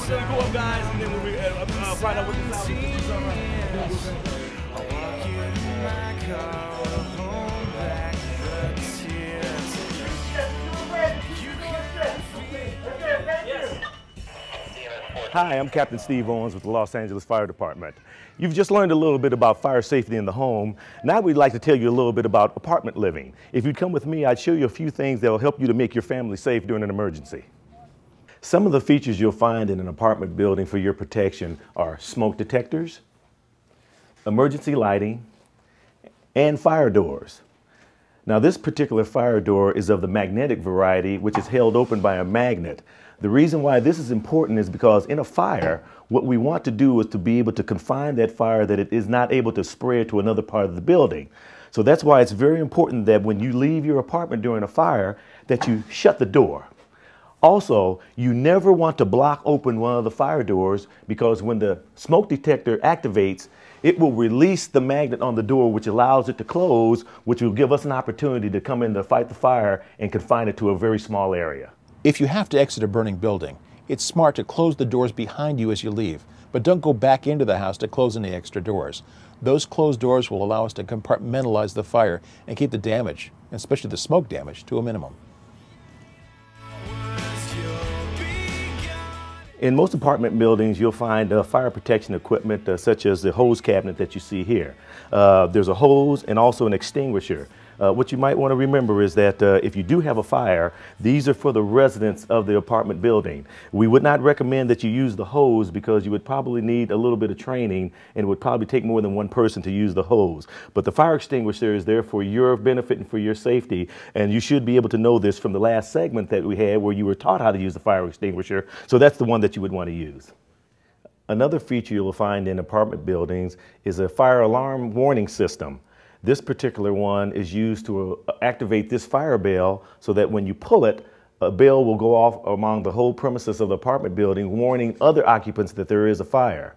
So we go up, guys, and then we find out what the sound is. Hi, I'm Captain Steve Owens with the Los Angeles Fire Department. You've just learned a little bit about fire safety in the home. Now we'd like to tell you a little bit about apartment living. If you'd come with me, I'd show you a few things that will help you to make your family safe during an emergency. Some of the features you'll find in an apartment building for your protection are smoke detectors, emergency lighting, and fire doors. Now this particular fire door is of the magnetic variety, which is held open by a magnet. The reason why this is important is because in a fire, what we want to do is to be able to confine that fire that it is not able to spread to another part of the building. So that's why it's very important that when you leave your apartment during a fire, that you shut the door. Also, you never want to block open one of the fire doors, because when the smoke detector activates, it will release the magnet on the door, which allows it to close, which will give us an opportunity to come in to fight the fire and confine it to a very small area. If you have to exit a burning building, it's smart to close the doors behind you as you leave, but don't go back into the house to close any extra doors. Those closed doors will allow us to compartmentalize the fire and keep the damage, especially the smoke damage, to a minimum. In most apartment buildings, you'll find fire protection equipment such as the hose cabinet that you see here. There's a hose and also an extinguisher. What you might want to remember is that if you do have a fire, these are for the residents of the apartment building. We would not recommend that you use the hose, because you would probably need a little bit of training, and it would probably take more than one person to use the hose. But the fire extinguisher is there for your benefit and for your safety, and you should be able to know this from the last segment that we had where you were taught how to use the fire extinguisher. So that's the one that you would want to use. Another feature you'll find in apartment buildings is a fire alarm warning system. This particular one is used to activate this fire bell, so that when you pull it, a bell will go off among the whole premises of the apartment building, warning other occupants that there is a fire.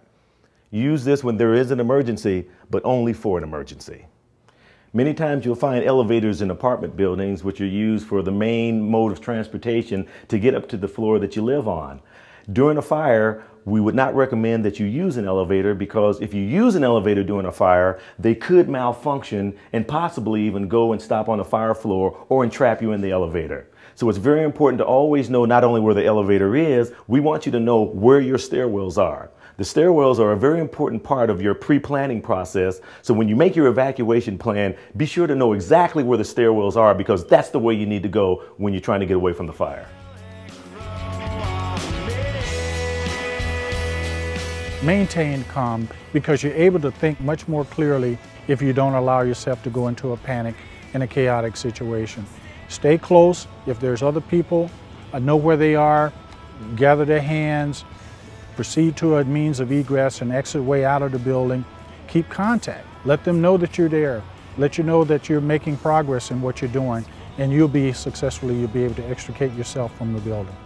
Use this when there is an emergency, but only for an emergency. Many times you'll find elevators in apartment buildings, which are used for the main mode of transportation to get up to the floor that you live on. During a fire, we would not recommend that you use an elevator, because if you use an elevator during a fire, they could malfunction and possibly even go and stop on the fire floor or entrap you in the elevator. So it's very important to always know not only where the elevator is, we want you to know where your stairwells are. The stairwells are a very important part of your pre-planning process. So when you make your evacuation plan, be sure to know exactly where the stairwells are, because that's the way you need to go when you're trying to get away from the fire. Maintain calm, because you're able to think much more clearly if you don't allow yourself to go into a panic in a chaotic situation. Stay close. If there's other people, know where they are, gather their hands, proceed to a means of egress and exit way out of the building. Keep contact. Let them know that you're there. Let you know that you're making progress in what you're doing, and you'll be able to extricate yourself from the building.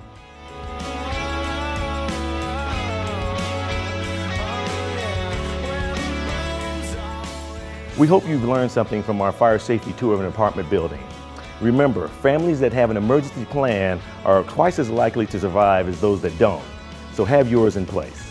We hope you've learned something from our fire safety tour of an apartment building. Remember, families that have an emergency plan are twice as likely to survive as those that don't. So have yours in place.